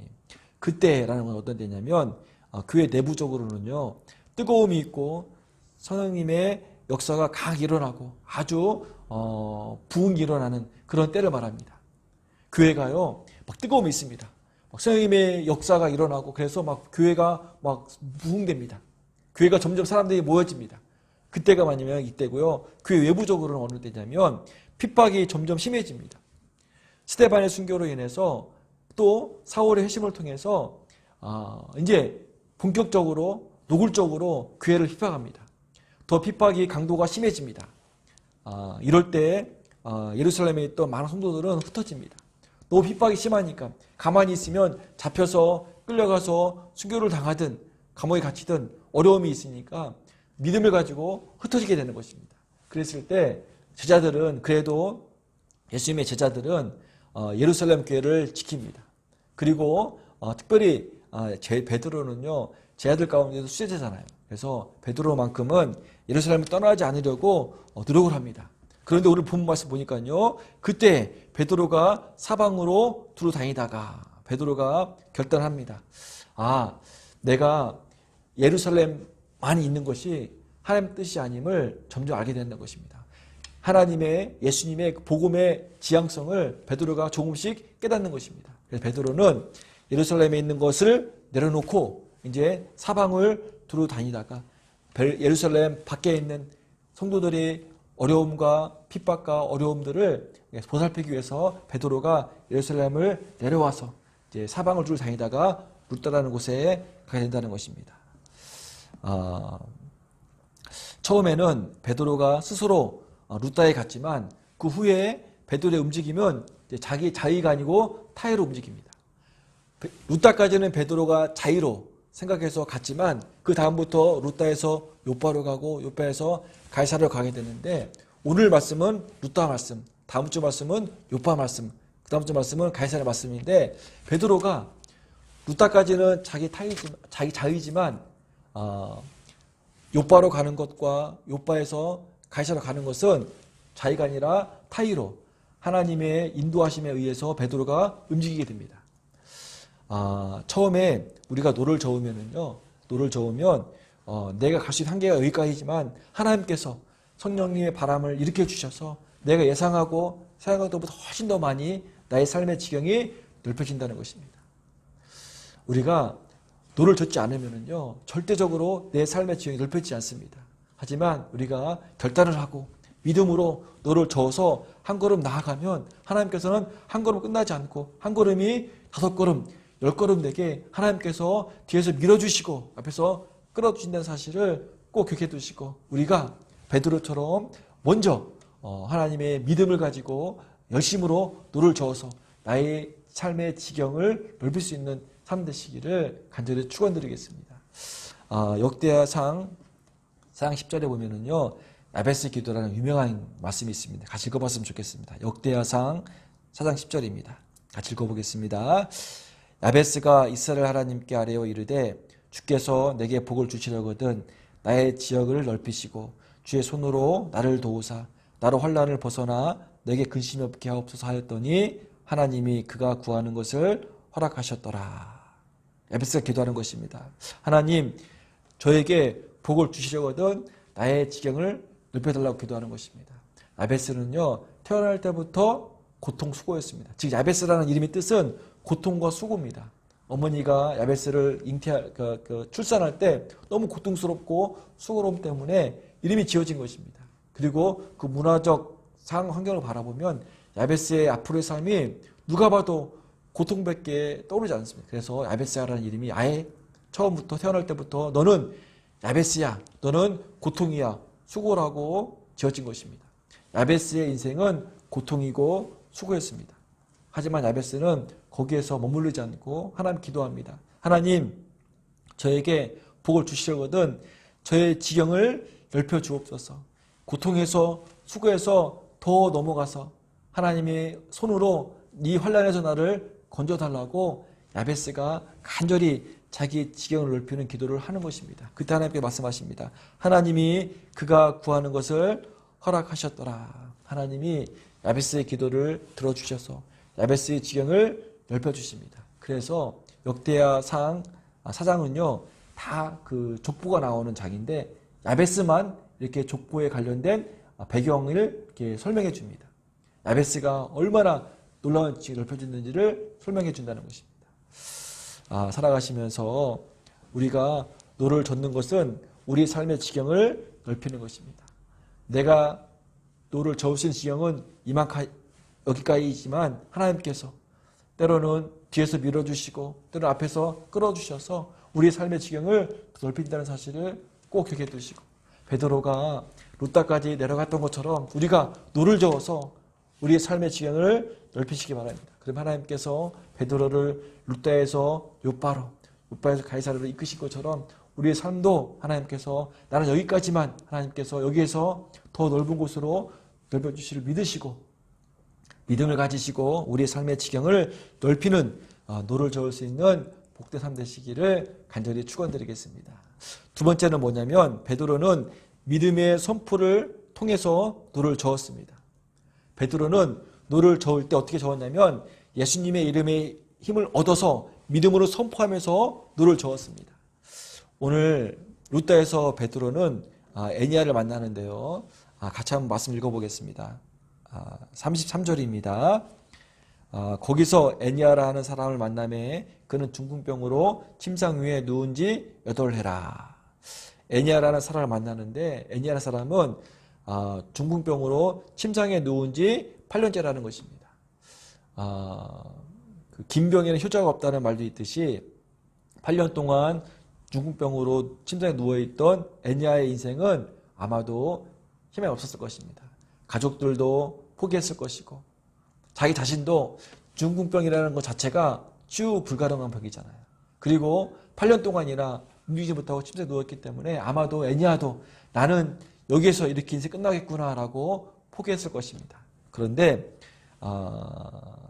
그때라는 건 어떤 때냐면 교회 내부적으로는요 뜨거움이 있고 성령님의 역사가 강하게 일어나고 아주 부흥이 일어나는 그런 때를 말합니다. 교회가요 막 뜨거움이 있습니다. 성령님의 역사가 일어나고 그래서 막 교회가 막 부흥됩니다. 교회가 점점 사람들이 모여집니다. 그때가 아니면 이때고요. 교회 외부적으로는 어느 때냐면 핍박이 점점 심해집니다. 스데반의 순교로 인해서 또 사울의 회심을 통해서 이제 본격적으로 노골적으로 교회를 핍박합니다. 더 핍박이 강도가 심해집니다. 이럴 때 예루살렘에 있던 많은 성도들은 흩어집니다. 너무 핍박이 심하니까 가만히 있으면 잡혀서 끌려가서 순교를 당하든 감옥에 갇히든 어려움이 있으니까 믿음을 가지고 흩어지게 되는 것입니다. 그랬을 때 제자들은 그래도 예수님의 제자들은 예루살렘 교회를 지킵니다. 그리고 특별히 베드로는요 제자들 가운데도 수제자잖아요. 그래서 베드로만큼은 예루살렘을 떠나지 않으려고 노력을 합니다. 그런데 오늘 본 말씀 보니까요 그때 베드로가 사방으로 두루 다니다가 베드로가 결단합니다. 내가 예루살렘만 있는 것이 하나님 뜻이 아님을 점점 알게 된다는 것입니다. 하나님의 예수님의 복음의 지향성을 베드로가 조금씩 깨닫는 것입니다. 그래서 베드로는 예루살렘에 있는 것을 내려놓고 이제 사방을 두루 다니다가 예루살렘 밖에 있는 성도들의 어려움과 핍박과 어려움들을 보살피기 위해서 베드로가 예루살렘을 내려와서 이제 사방을 두루 다니다가 루다라는 곳에 가게 된다는 것입니다. 처음에는 베드로가 스스로 루다에 갔지만 그 후에 베드로의 움직임은 자기 자의가 아니고 타의로 움직입니다. 루다까지는 베드로가 자의로 생각해서 갔지만 그 다음부터 루다에서 요바로 가고 요바에서 가이사르로 가게 되는데 오늘 말씀은 루다 말씀, 다음 주 말씀은 요바 말씀, 그 다음 주 말씀은 가이사르 말씀인데 베드로가 루다까지는 자기 자의지만 요바로 가는 것과 요바에서 가이사르로 가는 것은 자의가 아니라 타의로 하나님의 인도하심에 의해서 베드로가 움직이게 됩니다. 처음에 우리가 노를 저으면 내가 갈 수 있는 한계가 여기까지지만 하나님께서 성령님의 바람을 일으켜 주셔서 내가 예상하고 생각한 것보다 훨씬 더 많이 나의 삶의 지경이 넓혀진다는 것입니다. 우리가 노를 젓지 않으면요 절대적으로 내 삶의 지경이 넓혀지지 않습니다. 하지만 우리가 결단을 하고 믿음으로 노를 저어서 한 걸음 나아가면 하나님께서는 한 걸음 끝나지 않고 한 걸음이 5걸음 10걸음 되게 하나님께서 뒤에서 밀어주시고 앞에서 끌어주신다는 사실을 꼭 기억해 두시고 우리가 베드로처럼 먼저 하나님의 믿음을 가지고 열심으로 노를 저어서 나의 삶의 지경을 넓힐 수 있는 삶 되시기를 간절히 축원드리겠습니다. 역대하상 10절에 보면은요 야베스 기도라는 유명한 말씀이 있습니다. 같이 읽어봤으면 좋겠습니다. 역대하상 4장 10절입니다. 같이 읽어보겠습니다. 야베스가 이스라엘 하나님께 아뢰어 이르되 주께서 내게 복을 주시려거든 나의 지역을 넓히시고 주의 손으로 나를 도우사 나로 환난을 벗어나 내게 근심이 없게 하옵소서 하였더니 하나님이 그가 구하는 것을 허락하셨더라. 야베스가 기도하는 것입니다. 하나님 저에게 복을 주시려거든 나의 지경을 넓혀달라고 기도하는 것입니다. 야베스는요 태어날 때부터 고통 수고였습니다. 즉 야베스라는 이름의 뜻은 고통과 수고입니다. 어머니가 야베스를 출산할 때 너무 고통스럽고 수고로움 때문에 이름이 지어진 것입니다. 그리고 그 문화적 환경을 바라보면 야베스의 앞으로의 삶이 누가 봐도 고통밖에 떠오르지 않습니다. 그래서 야베스야라는 이름이 아예 처음부터 태어날 때부터 너는 야베스야, 너는 고통이야, 수고라고 지어진 것입니다. 야베스의 인생은 고통이고 수고였습니다. 하지만 야베스는 거기에서 머무르지 않고 하나님 기도합니다. 하나님 저에게 복을 주시려거든 저의 지경을 넓혀 주옵소서. 고통에서 수고에서 더 넘어가서 하나님의 손으로 네 환난에서 나를 건져달라고 야베스가 간절히 자기 지경을 넓히는 기도를 하는 것입니다. 그때 하나님께 말씀하십니다. 하나님이 그가 구하는 것을 허락하셨더라. 하나님이 야베스의 기도를 들어주셔서 야베스의 지경을 넓혀주십니다. 그래서 역대하상 4장은요 다 그 족보가 나오는 장인데 야베스만 이렇게 족보에 관련된 배경을 이렇게 설명해 줍니다. 야베스가 얼마나 놀라운 지경을 넓혀줬는지를 설명해 준다는 것입니다. 살아가시면서 우리가 노를 젓는 것은 우리 삶의 지경을 넓히는 것입니다. 내가 노를 저으신 지경은 여기까지이지만 하나님께서 때로는 뒤에서 밀어주시고 때로 앞에서 끌어주셔서 우리의 삶의 지경을 넓힌다는 사실을 꼭 기억해 두시고, 베드로가 루다까지 내려갔던 것처럼 우리가 노를 저어서 우리의 삶의 지경을 넓히시기 바랍니다. 그럼 하나님께서 베드로를 루다에서 요바로, 요바에서 가이사랴로 이끄신 것처럼 우리의 삶도 하나님께서 나는 여기까지만, 하나님께서 여기에서 더 넓은 곳으로 넓혀주시를 믿으시고 믿음을 가지시고 우리의 삶의 지경을 넓히는 노를 저을 수 있는 복된 삶 되시기를 간절히 축원드리겠습니다. 두 번째는 뭐냐면 베드로는 믿음의 선포를 통해서 노를 저었습니다. 베드로는 노를 저을 때 어떻게 저었냐면 예수님의 이름에 힘을 얻어서 믿음으로 선포하면서 노를 저었습니다. 오늘 루다에서 베드로는 애니야를 만나는데요. 같이 한번 말씀 읽어보겠습니다. 33절입니다. 거기서 애니야라 하는 사람을 만나매 그는 중풍병으로 침상 위에 누운 지 8해라. 애니야라는 사람을 만나는데 애니야라는 사람은 중풍병으로 침상에 누운 지 8년째라는 것입니다. 그 김병에는 효자가 없다는 말도 있듯이 8년 동안 중풍병으로 침상에 누워있던 애니야의 인생은 아마도 희망이 없었을 것입니다. 가족들도 포기했을 것이고 자기 자신도 중풍병이라는 것 자체가 치유 불가능한 병이잖아요. 그리고 8년 동안이나 움직이지 못하고 침대에 누웠기 때문에 아마도 애니야도 나는 여기에서 이렇게 인생 끝나겠구나라고 포기했을 것입니다. 그런데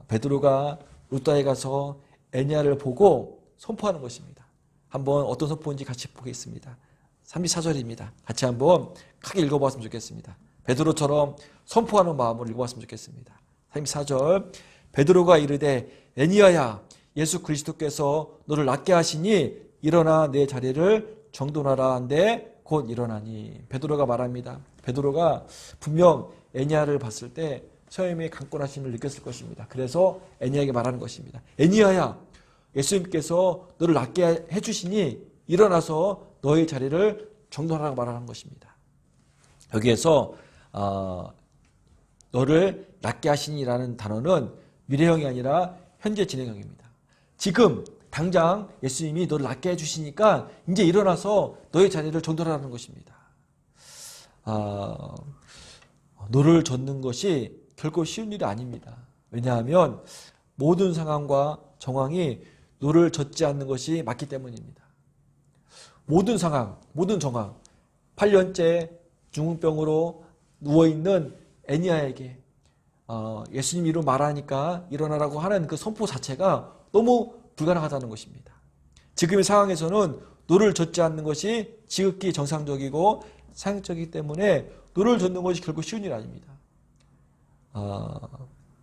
베드로가 루다에 가서 애니야를 보고 선포하는 것입니다. 한번 어떤 선포인지 같이 보겠습니다. 34절입니다. 같이 한번 크게 읽어보았으면 좋겠습니다. 베드로처럼 선포하는 마음으로 읽어봤으면 좋겠습니다. 34절 베드로가 이르되 애니야야 예수 그리스도께서 너를 낫게 하시니 일어나 내 자리를 정돈하라 한데 곧 일어나니. 베드로가 말합니다. 베드로가 분명 애니야를 봤을 때 처음에 강권하심을 느꼈을 것입니다. 그래서 애니야에게 말하는 것입니다. 애니야야 예수님께서 너를 낫게 해주시니 일어나서 너의 자리를 정돈하라고 말하는 것입니다. 여기에서 너를 낫게 하시니라는 단어는 미래형이 아니라 현재 진행형입니다. 지금 당장 예수님이 너를 낫게 해주시니까 이제 일어나서 너의 자리를 정돈하라는 것입니다. 노를 젓는 것이 결코 쉬운 일이 아닙니다. 왜냐하면 모든 상황과 정황이 노를 젓지 않는 것이 맞기 때문입니다. 모든 상황, 모든 정황, 8년째 중풍병으로 누워있는 애니야에게 예수님 이름 말하니까 일어나라고 하는 그 선포 자체가 너무 불가능하다는 것입니다. 지금의 상황에서는 노를 젓지 않는 것이 지극히 정상적이고 상식적이기 때문에 노를 젓는 것이 결코 쉬운 일 아닙니다.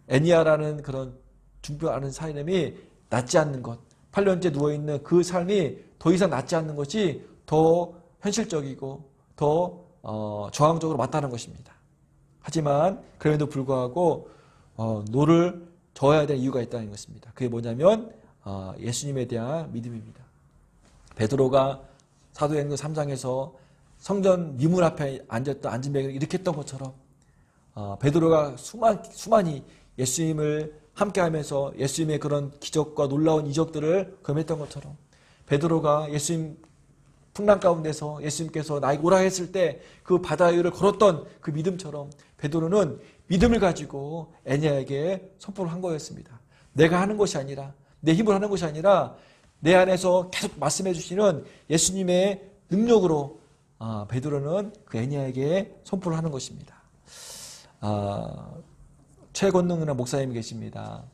애니야라는 그런 중풍하는 사람이 낫지 않는 것, 8년째 누워있는 그 삶이 더 이상 낫지 않는 것이 더 현실적이고 더 저항적으로 맞다는 것입니다. 하지만 그럼에도 불구하고 노를 저어야 될 이유가 있다는 것입니다. 그게 뭐냐면 예수님에 대한 믿음입니다. 베드로가 사도행전 3장에서 성전 미문 앞에 앉은 뱅을 일으켰던 것처럼 베드로가 수많이 예수님을 함께하면서 예수님의 그런 기적과 놀라운 이적들을 경험했던 것처럼 베드로가 예수님 풍랑 가운데서 예수님께서 나에게 오라 했을 때 그 바다 위를 걸었던 그 믿음처럼 베드로는 믿음을 가지고 애니야에게 선포를 한 거였습니다. 내가 하는 것이 아니라 내 힘으로 하는 것이 아니라 내 안에서 계속 말씀해 주시는 예수님의 능력으로 베드로는 그 애니야에게 선포를 하는 것입니다. 최권능이라는 목사님이 계십니다.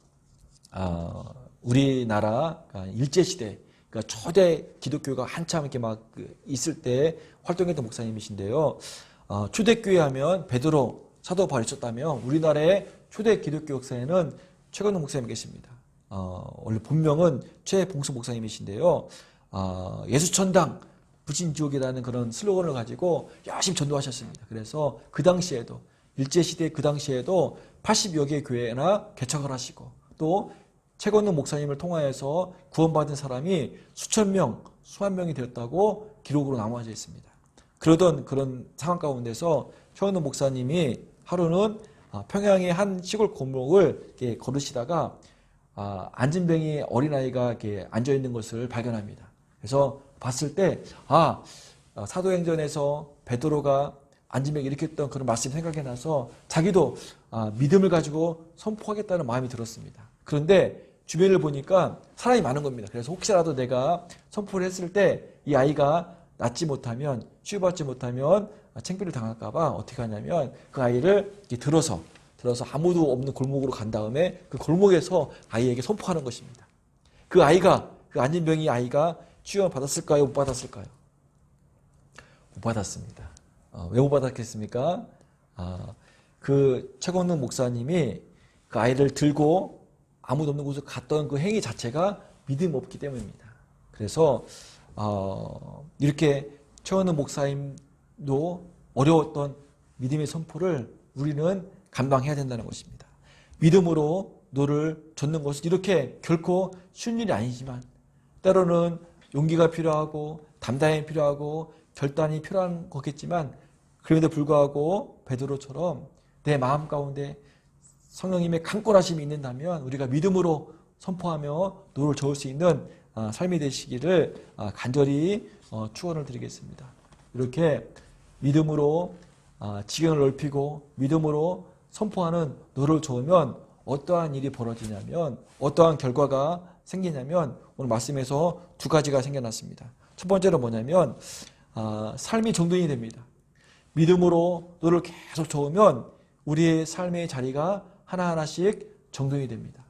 우리나라 일제시대 그러니까 초대 기독교가 한참 이렇게 막 있을 때 활동했던 목사님이신데요. 초대교회 하면 베드로, 사도 바울이 있었다면 우리나라의 초대 기독교 역사에는 최건능 목사님이 계십니다. 원래 본명은 최봉수 목사님이신데요. 예수천당 부친지옥이라는 그런 슬로건을 가지고 열심히 전도하셨습니다. 그래서 그 당시에도 일제시대 그 당시에도 80여 개 교회나 개척을 하시고 또 최건능 목사님을 통하여서 구원받은 사람이 수천 명, 수만 명이 되었다고 기록으로 남아져 있습니다. 그러던 그런 상황 가운데서 최건능 목사님이 하루는 평양의 한 시골 골목을 걸으시다가 안진뱅이 어린아이가 이렇게 앉아 있는 것을 발견합니다. 그래서 봤을 때 사도행전에서 베드로가 안진뱅이 일으켰던 그런 말씀이 생각이 나서 자기도 믿음을 가지고 선포하겠다는 마음이 들었습니다. 그런데 주변을 보니까 사람이 많은 겁니다. 그래서 혹시라도 내가 선포를 했을 때 이 아이가 낫지 못하면, 치유받지 못하면 창피를 당할까 봐 어떻게 하냐면 그 아이를 이렇게 들어서 아무도 없는 골목으로 간 다음에 그 골목에서 아이에게 선포하는 것입니다. 그 안진병이 아이가 치유 받았을까요? 못 받았을까요? 못 받았습니다. 왜 못 받았겠습니까? 그 최건능 목사님이 그 아이를 들고 아무도 없는 곳에 갔던 그 행위 자체가 믿음 없기 때문입니다. 그래서 이렇게 최건능 목사님도 어려웠던 믿음의 선포를 우리는 감당해야 된다는 것입니다. 믿음으로 너를 좇는 것은 이렇게 결코 쉬운 일이 아니지만 때로는 용기가 필요하고 담당이 필요하고 결단이 필요한 거겠지만 그럼에도 불구하고 베드로처럼 내 마음 가운데 성령님의 강권하심이 있는다면 우리가 믿음으로 선포하며 너를 저을 수 있는 삶이 되시기를 간절히 축원을 드리겠습니다. 이렇게 믿음으로 지경을 넓히고 믿음으로 선포하는 너를 좋으면 어떠한 일이 벌어지냐면 어떠한 결과가 생기냐면 오늘 말씀에서 두 가지가 생겨났습니다. 첫 번째로 뭐냐면 삶이 정돈이 됩니다. 믿음으로 너를 계속 좋으면 우리의 삶의 자리가 하나하나씩 정돈이 됩니다.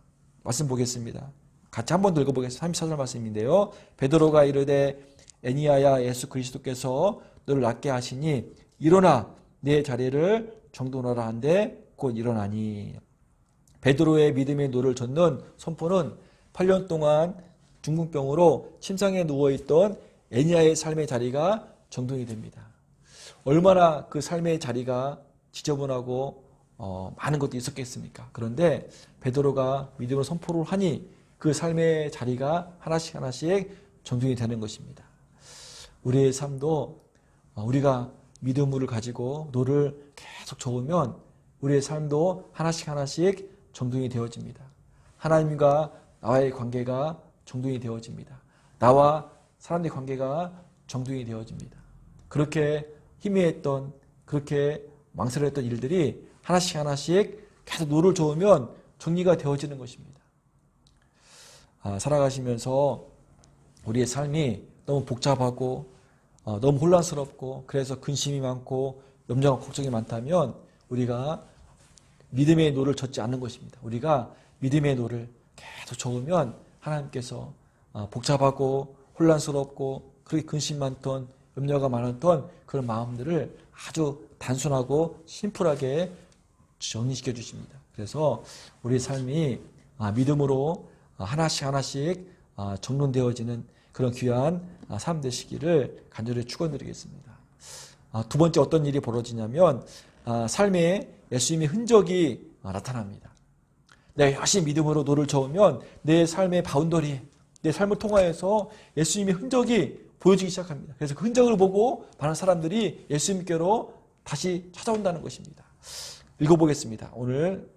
말씀 보겠습니다. 같이 한 번 더 읽어보겠습니다. 34절 말씀인데요. 베드로가 이르되 애니야야 예수 그리스도께서 너를 낫게 하시니 일어나 내 자리를 정돈하라 한데 곧 일어나니. 베드로의 믿음의 노를 젓는 선포는 8년 동안 중풍병으로 침상에 누워있던 애니야의 삶의 자리가 정돈이 됩니다. 얼마나 그 삶의 자리가 지저분하고 많은 것도 있었겠습니까? 그런데 베드로가 믿음으로 선포를 하니 그 삶의 자리가 하나씩 정돈이 되는 것입니다. 우리의 삶도 우리가 믿음을 가지고 너를 계속 좋으면 우리의 삶도 하나씩 정돈이 되어집니다. 하나님과 나와의 관계가 정돈이 되어집니다. 나와 사람들의 관계가 정돈이 되어집니다. 그렇게 희미했던 그렇게 망설였던 일들이 하나씩 계속 너를 좋으면 정리가 되어지는 것입니다. 살아가시면서 우리의 삶이 너무 복잡하고 너무 혼란스럽고 그래서 근심이 많고 염려와 걱정이 많다면 우리가 믿음의 노를 젓지 않는 것입니다. 우리가 믿음의 노를 계속 저으면 하나님께서 복잡하고 혼란스럽고 그렇게 근심 많던 염려가 많았던 그런 마음들을 아주 단순하고 심플하게 정리시켜 주십니다. 그래서 우리 삶이 믿음으로 하나씩 정돈되어지는 그런 귀한 삶 되시기를 간절히 축원드리겠습니다. 두 번째 어떤 일이 벌어지냐면 삶에 예수님의 흔적이 나타납니다. 내가 열심히 믿음으로 너를 저으면 내 삶의 바운더리에 내 삶을 통하여서 예수님의 흔적이 보여지기 시작합니다. 그래서 그 흔적을 보고 많은 사람들이 예수님께로 다시 찾아온다는 것입니다. 읽어보겠습니다. 오늘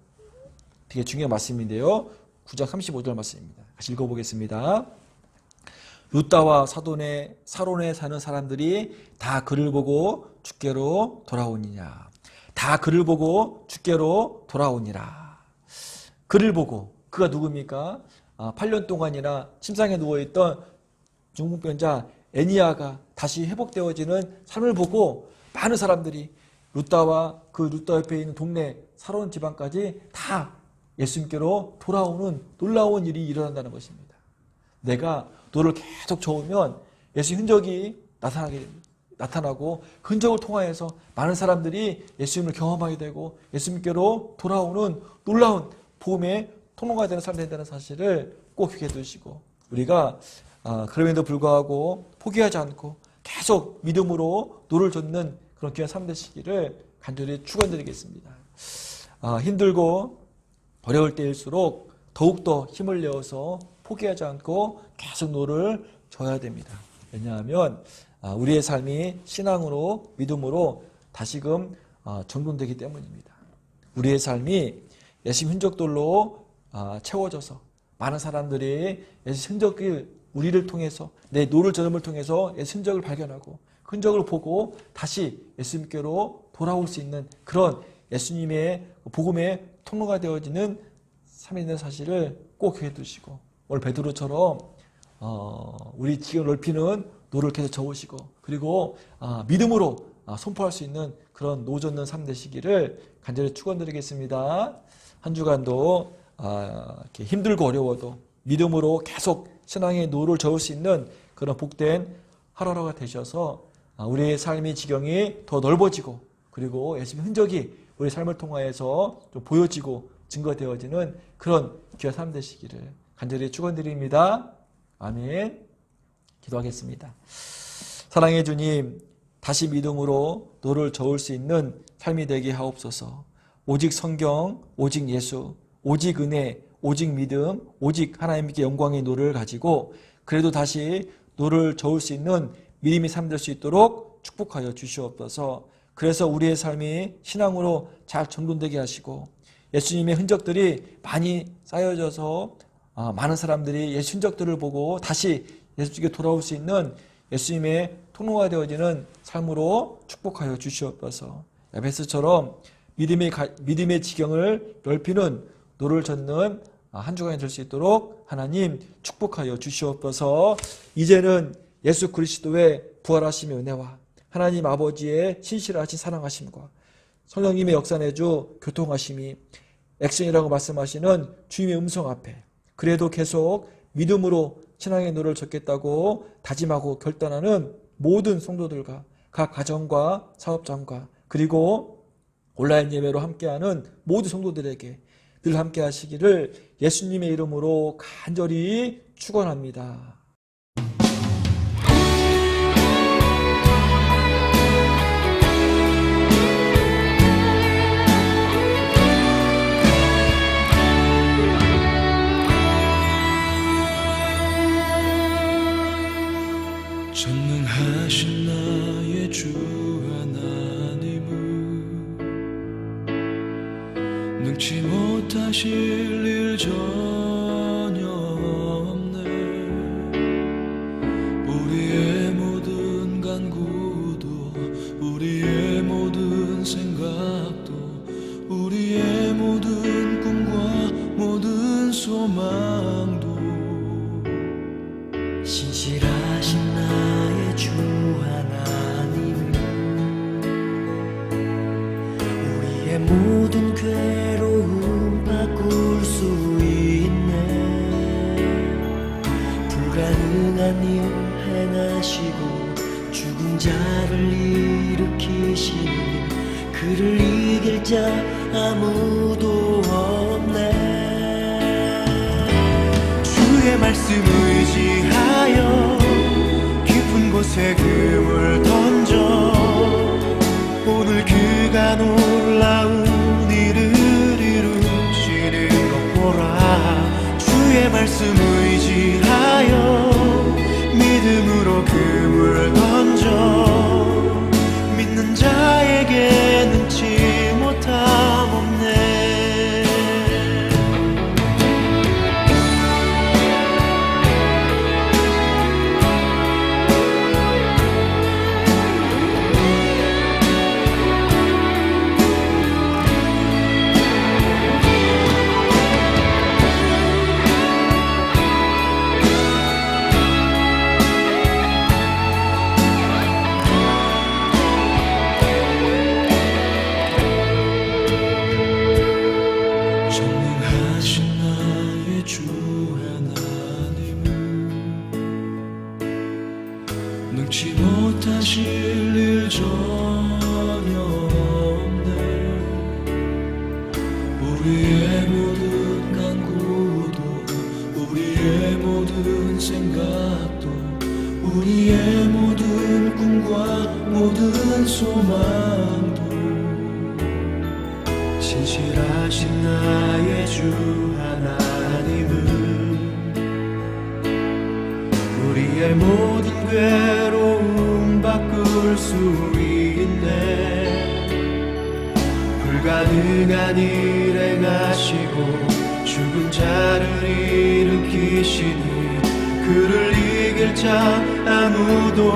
되게 중요한 말씀인데요. 9장 35절 말씀입니다. 같이 읽어보겠습니다. 루다와 사론에 사는 사람들이 다 그를 보고 주께로 돌아오니냐. 다 그를 보고 주께로 돌아오니라. 그를 보고 그가 누굽니까? 8년 동안이나 침상에 누워있던 중풍병자 애니야가 다시 회복되어지는 삶을 보고 많은 사람들이 루다와 그 루다 옆에 있는 동네 사론 지방까지 다 예수님께로 돌아오는 놀라운 일이 일어난다는 것입니다. 내가 너를 계속 저으면 예수 흔적이 나타나고 그 흔적을 통하여서 많은 사람들이 예수님을 경험하게 되고 예수님께로 돌아오는 놀라운 복음의 통로가 되는 사람이 된다는 사실을 꼭 기억해 두시고 우리가 그럼에도 불구하고 포기하지 않고 계속 믿음으로 너를 좇는 그런 귀한 삶 되시기를 간절히 축원드리겠습니다. 힘들고 어려울 때일수록 더욱더 힘을 내어서 포기하지 않고 계속 너를 져야 됩니다. 왜냐하면 우리의 삶이 신앙으로 믿음으로 다시금 정돈되기 때문입니다. 우리의 삶이 예수님 흔적들로 채워져서 많은 사람들이 예수 흔적을 우리를 통해서 내 노를 저름을 통해서 예수 흔적을 발견하고 그 흔적을 보고 다시 예수님께로 돌아올 수 있는 그런 예수님의 복음의 통로가 되어지는 삶이 있는 사실을 꼭 기억해 두시고 오늘 베드로처럼 우리 지경을 넓히는 노를 계속 저으시고 그리고 믿음으로 선포할 수 있는 그런 노 젓는 삶 되시기를 간절히 축원드리겠습니다. 한 주간도 이렇게 힘들고 어려워도 믿음으로 계속 신앙의 노를 저을 수 있는 그런 복된 하루하루가 되셔서 우리의 삶의 지경이 더 넓어지고 그리고 예수님의 흔적이 우리 삶을 통하여서 좀 보여지고 증거되어지는 그런 귀한 삶 되시기를 간절히 축원드립니다. 아멘. 기도하겠습니다. 사랑의 주님, 다시 믿음으로 노를 저을 수 있는 삶이 되게 하옵소서. 오직 성경, 오직 예수, 오직 은혜, 오직 믿음, 오직 하나님께 영광의 노를 가지고 그래도 다시 노를 저을 수 있는 믿음이 삶 될 수 있도록 축복하여 주시옵소서. 그래서 우리의 삶이 신앙으로 잘 전돈되게 하시고 예수님의 흔적들이 많이 쌓여져서 많은 사람들이 예수 흔적들을 보고 다시 예수님께 돌아올 수 있는 예수님의 통로가 되어지는 삶으로 축복하여 주시옵소서. 에베소처럼 믿음의 지경을 넓히는 노를 젓는 한 주간이 될 수 있도록 하나님 축복하여 주시옵소서. 이제는 예수 그리스도의 부활하심의 은혜와 하나님 아버지의 신실하신 사랑하심과 성령님의 역사내주 교통하심이 액션이라고 말씀하시는 주님의 음성 앞에 그래도 계속 믿음으로 신앙의 노를 젓겠다고 다짐하고 결단하는 모든 성도들과 각 가정과 사업장과 그리고 온라인 예배로 함께하는 모든 성도들에게 늘 함께 하시기를 예수님의 이름으로 간절히 축원합니다. 전능하신 나의 주 하나님은 능치 못하실 일 전혀 없네. 우리의 모든 간구도 우리의 모든 생각도 우리의 모든 꿈과 모든 소망도 신실하신 나의 주 하나님 우리의 모든 괴로움 바꿀 수 있네. 불가능한 일 행하시고 죽은 자를 일으키시니 그를 이길 자 아무도 없네. 주의 말씀 의지하여 깊은 곳에 금을 던져 오늘 그가 놀라운 일을 이루시는 것 보라. 주의 말씀 의지하여 믿음으로 금을 던져 믿는 자에게 능치 못함 없네. 전능하신 나의 주 하나님은 능치 못하실 일 전혀 없네. 우리의 모든 간구도 우리의 모든 생각도 우리의 모든 꿈과 모든 소망도 신실하신 나의 주 하나님은 우리의 모든 괴로움 바꿀 수 있네. 불가능한 일 행하시고 죽은 자를 일으키시니 그를 이길 자 아무도